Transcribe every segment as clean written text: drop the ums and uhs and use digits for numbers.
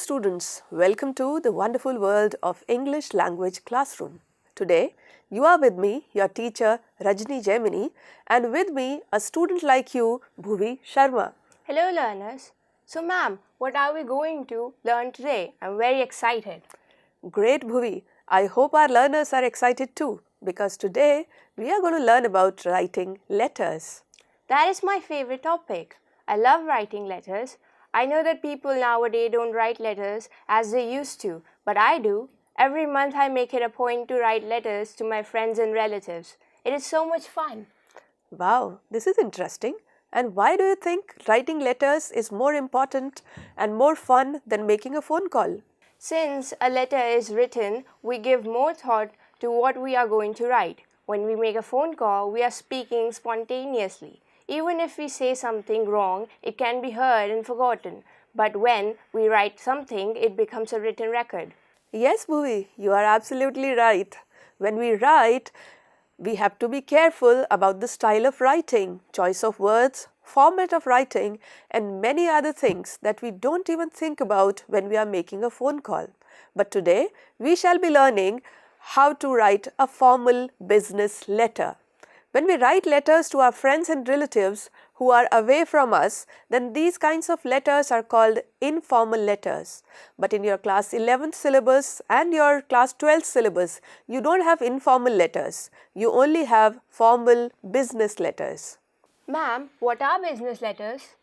students, welcome to the wonderful world of English language classroom. Today, you are with me, your teacher Rajni Gemini, and with me a student like you, Bhuvi Sharma. Hello learners. So ma'am, what are we going to learn today? I'm very excited. Great Bhuvi, I hope our learners are excited too because today we are going to learn about writing letters. That is my favorite topic. I love writing letters. I know that people nowadays don't write letters as they used to, but I do. Every month I make it a point to write letters to my friends and relatives. It is so much fun. Wow, this is interesting. And why do you think writing letters is more important and more fun than making a phone call? Since a letter is written, we give more thought to what we are going to write. When we make a phone call, we are speaking spontaneously. Even if we say something wrong, it can be heard and forgotten. But when we write something, it becomes a written record. Yes, Bhuvi, you are absolutely right. When we write, we have to be careful about the style of writing, choice of words, format of writing, and many other things that we don't even think about when we are making a phone call. But today, we shall be learning how to write a formal business letter. When we write letters to our friends and relatives who are away from us, then these kinds of letters are called informal letters. But in your class 11th syllabus and your class 12th syllabus, you don't have informal letters. You only have formal business letters. Ma'am, what are business letters?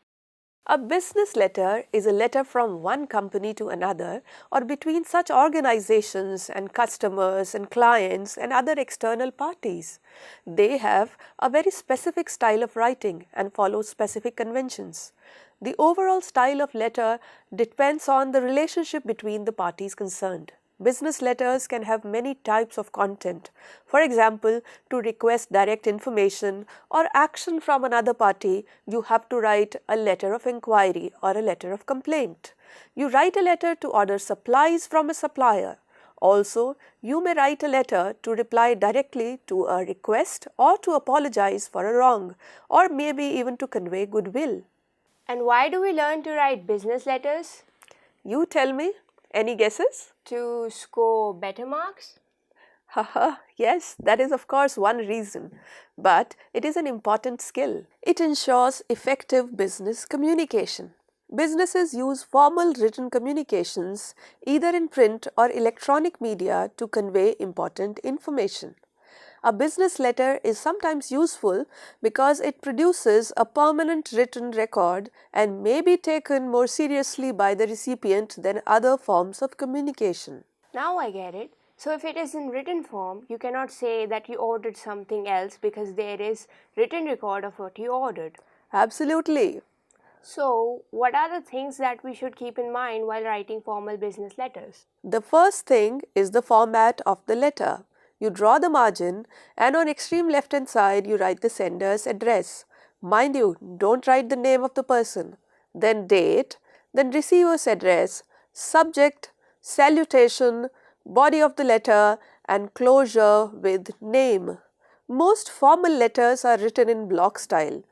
A business letter is a letter from one company to another or between such organizations and customers and clients and other external parties. They have a very specific style of writing and follow specific conventions. The overall style of letter depends on the relationship between the parties concerned. Business letters can have many types of content. For example, to request direct information or action from another party, you have to write a letter of inquiry or a letter of complaint. You write a letter to order supplies from a supplier. Also, you may write a letter to reply directly to a request or to apologize for a wrong, or maybe even to convey goodwill. And why do we learn to write business letters? You tell me. Any guesses? To score better marks? Haha, yes, that is of course one reason, but it is an important skill. It ensures effective business communication. Businesses use formal written communications either in print or electronic media to convey important information. A business letter is sometimes useful because it produces a permanent written record and may be taken more seriously by the recipient than other forms of communication. Now I get it. So if it is in written form, you cannot say that you ordered something else because there is written record of what you ordered. Absolutely. So what are the things that we should keep in mind while writing formal business letters? The first thing is the format of the letter. You draw the margin and on extreme left hand side you write the sender's address. Mind you, don't write the name of the person. Then date, then receiver's address, subject, salutation, body of the letter and closure with name. Most formal letters are written in block style,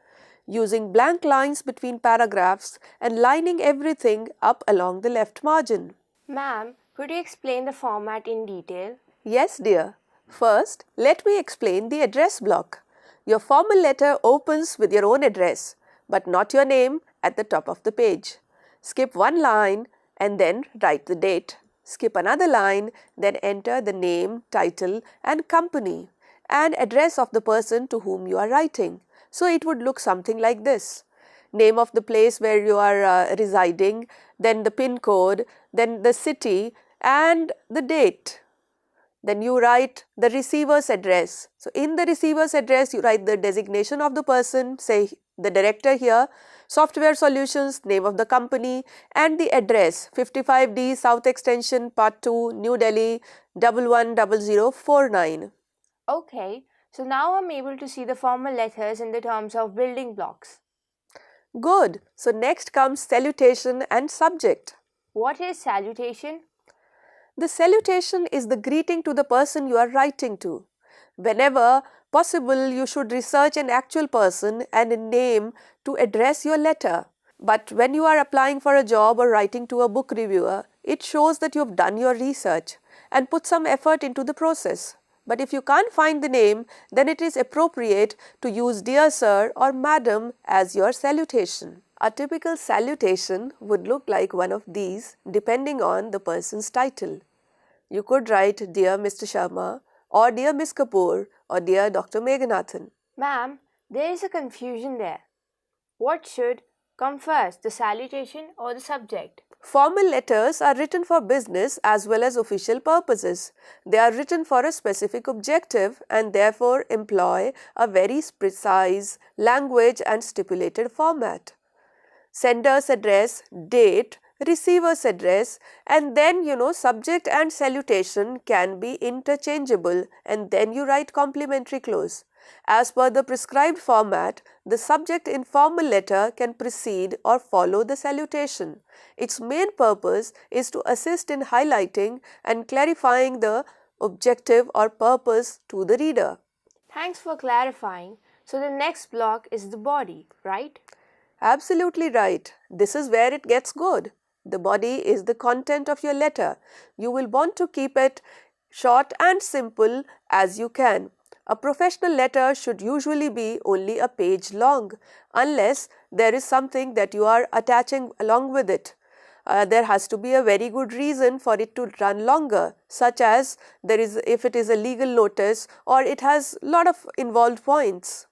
using blank lines between paragraphs and lining everything up along the left margin. Ma'am, could you explain the format in detail? Yes, dear. First, let me explain the address block. Your formal letter opens with your own address, but not your name at the top of the page. Skip one line and then write the date. Skip another line, then enter the name, title and company and address of the person to whom you are writing. So it would look something like this. Name of the place where you are residing, then the PIN code, then the city and the date. Then you write the receiver's address. So in the receiver's address, you write the designation of the person, say the director here, software solutions, name of the company and the address 55D South Extension Part 2 New Delhi 110049. Okay, so now I'm able to see the formal letters in the terms of building blocks. Good. So next comes salutation and subject. What is salutation? The salutation is the greeting to the person you are writing to. Whenever possible, you should research an actual person and a name to address your letter. But when you are applying for a job or writing to a book reviewer, It shows that you have done your research and put some effort into the process. But if you can't find the name, then it is appropriate to use dear sir or madam as your salutation. A typical salutation would look like one of these depending on the person's title. You could write Dear Mr. Sharma or Dear Miss Kapoor or Dear Dr. Meghanathan. Ma'am, there is a confusion there. What should come first, the salutation or the subject? Formal letters are written for business as well as official purposes. They are written for a specific objective and therefore employ a very precise language and stipulated format. Sender's address, date, receiver's address, and then subject and salutation can be interchangeable, and then you write complimentary clause. As per the prescribed format, the subject in formal letter can precede or follow the salutation. Its main purpose is to assist in highlighting and clarifying the objective or purpose to the reader. Thanks for clarifying. So the next block is the body, right? Absolutely right. This is where it gets good. The body is the content of your letter. You will want to keep it short and simple as you can. A professional letter should usually be only a page long, unless there is something that you are attaching along with it. There has to be a very good reason for it to run longer, such as if it is a legal notice or it has a lot of involved points.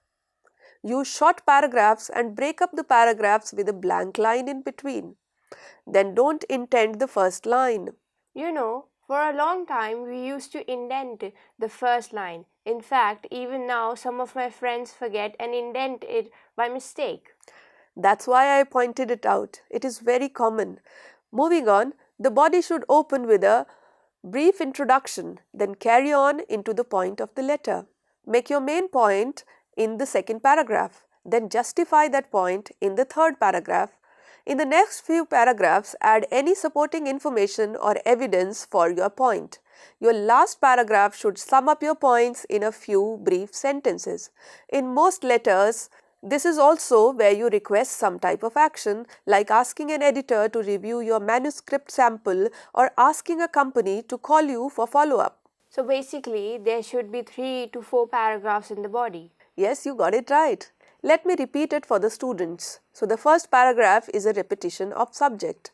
Use short paragraphs and break up the paragraphs with a blank line in between. Then don't indent the first line. You know, for a long time we used to indent the first line. In fact, even now some of my friends forget and indent it by mistake. That's why I pointed it out. It is very common. Moving on, the body should open with a brief introduction, then carry on into the point of the letter. Make your main point in the second paragraph, then justify that point in the third paragraph. In the next few paragraphs, add any supporting information or evidence for your point. Your last paragraph should sum up your points in a few brief sentences. In most letters, this is also where you request some type of action, like asking an editor to review your manuscript sample or asking a company to call you for follow-up. So basically, there should be 3 to 4 paragraphs in the body. Yes, you got it right. Let me repeat it for the students. So the first paragraph is a repetition of subject,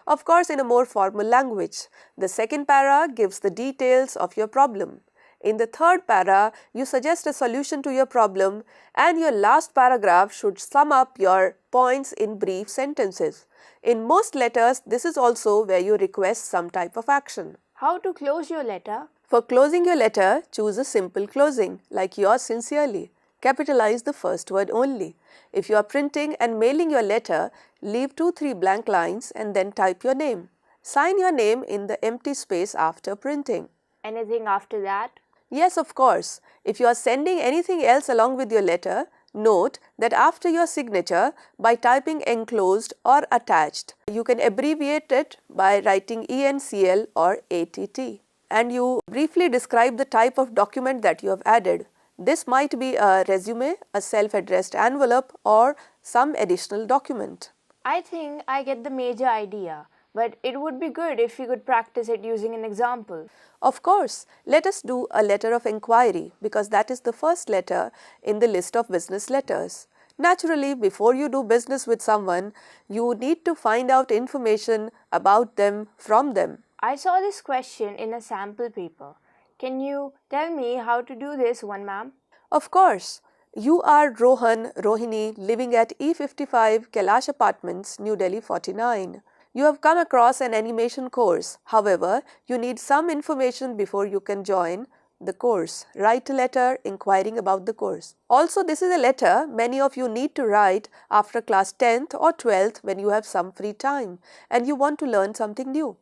of course in a more formal language. The second para gives the details of your problem. In the third para, you suggest a solution to your problem, and your last paragraph should sum up your points in brief sentences. In most letters, this is also where you request some type of action. How to close your letter? For closing your letter, choose a simple closing, like yours sincerely. Capitalize the first word only. If you are printing and mailing your letter, leave 2-3 blank lines and then type your name. Sign your name in the empty space after printing. Anything after that? Yes, of course. If you are sending anything else along with your letter, note that after your signature, by typing enclosed or attached, you can abbreviate it by writing ENCL or ATT. And you briefly describe the type of document that you have added. This might be a resume, a self-addressed envelope, or some additional document. I think I get the major idea, but it would be good if we could practice it using an example. Of course, let us do a letter of inquiry because that is the first letter in the list of business letters. Naturally, before you do business with someone, you need to find out information about them from them. I saw this question in a sample paper. Can you tell me how to do this one, ma'am? Of course. You are Rohini living at E55 Kailash Apartments, New Delhi 49. You have come across an animation course. However, you need some information before you can join the course. Write a letter inquiring about the course. Also, this is a letter many of you need to write after class 10th or 12th when you have some free time and you want to learn something new.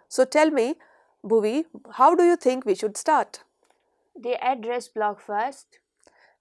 So tell me, Bhuvi, how do you think we should start? The address block first.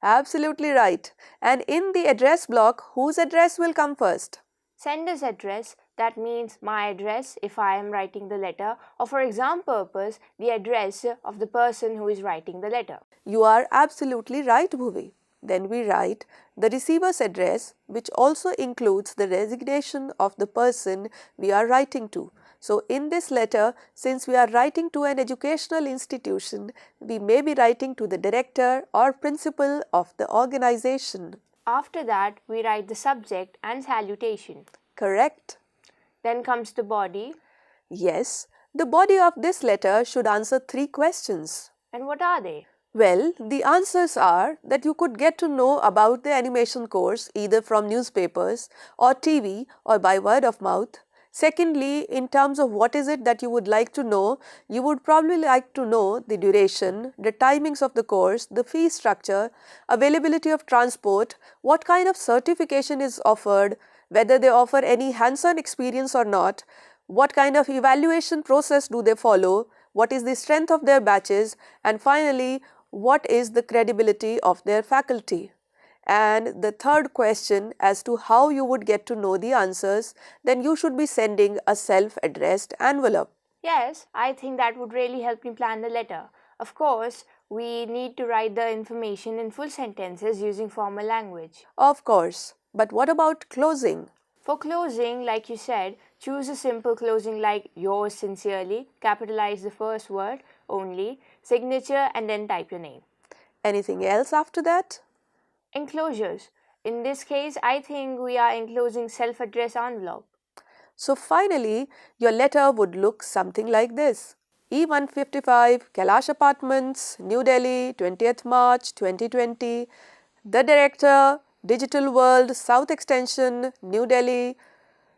Absolutely right. And in the address block, whose address will come first? Sender's address, that means my address if I am writing the letter, or for exam purpose, the address of the person who is writing the letter. You are absolutely right, Bhuvi. Then we write the receiver's address, which also includes the designation of the person we are writing to. So in this letter, since we are writing to an educational institution, we may be writing to the director or principal of the organization. After that, we write the subject and salutation. Correct? Then comes the body. Yes, the body of this letter should answer 3 questions. And what are they? Well, the answers are that you could get to know about the animation course either from newspapers or TV or by word of mouth. Secondly, in terms of what is it that you would like to know, you would probably like to know the duration, the timings of the course, the fee structure, availability of transport, what kind of certification is offered, whether they offer any hands-on experience or not, what kind of evaluation process do they follow, what is the strength of their batches, and finally, what is the credibility of their faculty. And the third question as to how you would get to know the answers, then you should be sending a self-addressed envelope. Yes, I think that would really help me plan the letter. Of course, we need to write the information in full sentences using formal language. Of course, but what about closing? For closing, like you said, choose a simple closing like yours sincerely, capitalize the first word only, signature, and then type your name. Anything else after that? Enclosures. In this case, I think we are enclosing self-addressed envelope. So finally, your letter would look something like this. E155, Kailash Apartments, New Delhi, 20th March 2020. The Director, Digital World, South Extension, New Delhi.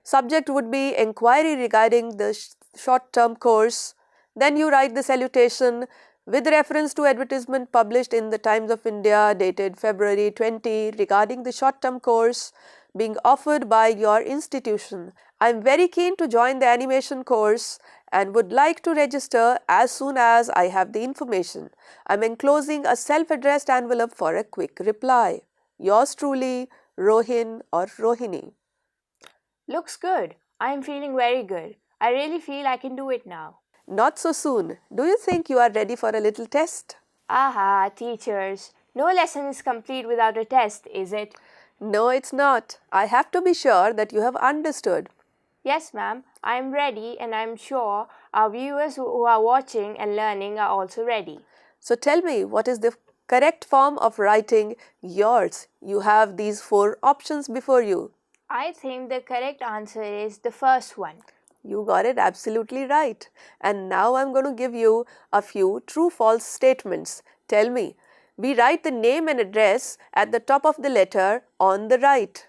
Subject would be inquiry regarding the short-term course. Then you write the salutation with reference to advertisement published in the Times of India dated February 20 regarding the short-term course being offered by your institution. I am very keen to join the animation course and would like to register as soon as I have the information. I am enclosing a self-addressed envelope for a quick reply. Yours truly, Rohin or Rohini. Looks good. I am feeling very good. I really feel I can do it now. Not so soon. Do you think you are ready for a little test? Aha, teachers. No lesson is complete without a test, is it? No, it's not. I have to be sure that you have understood. Yes, ma'am. I am ready and I am sure our viewers who are watching and learning are also ready. So tell me, what is the correct form of writing yours? You have these 4 options before you. I think the correct answer is the first one. You got it absolutely right. And now I'm going to give you a few true-false statements. Tell me, we write the name and address at the top of the letter on the right.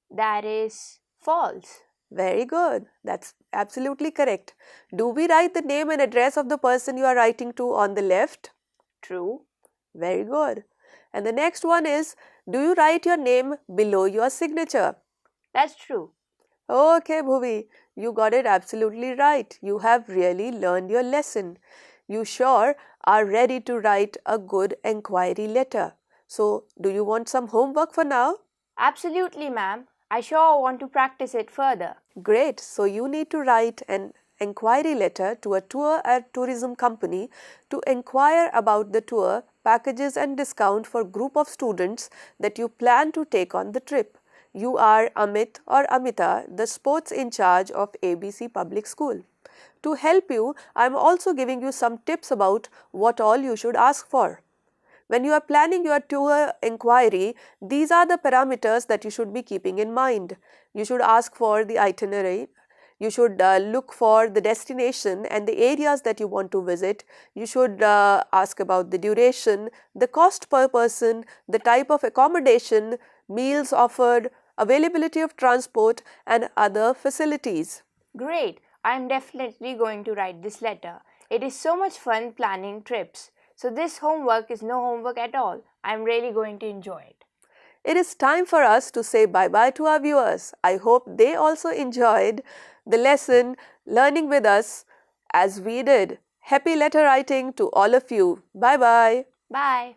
That is false. Very good. That's absolutely correct. Do we write the name and address of the person you are writing to on the left? True. Very good. And the next one is, do you write your name below your signature? That's true. Okay, Bhuvi, you got it absolutely right. You have really learned your lesson. You sure are ready to write a good enquiry letter. So, do you want some homework for now? Absolutely, ma'am. I sure want to practice it further. Great. So, you need to write an enquiry letter to a tour and tourism company to inquire about the tour, packages and discount for group of students that you plan to take on the trip. You are Amit or Amita, the sports in charge of ABC Public School. To help you, I am also giving you some tips about what all you should ask for. When you are planning your tour inquiry, these are the parameters that you should be keeping in mind. You should ask for the itinerary. You should look for the destination and the areas that you want to visit. You should ask about the duration, the cost per person, the type of accommodation, meals offered, availability of transport and other facilities. Great. I am definitely going to write this letter. It is so much fun planning trips. So this homework is no homework at all. I am really going to enjoy it. It is time for us to say bye-bye to our viewers. I hope they also enjoyed the lesson learning with us as we did. Happy letter writing to all of you. Bye-bye. Bye.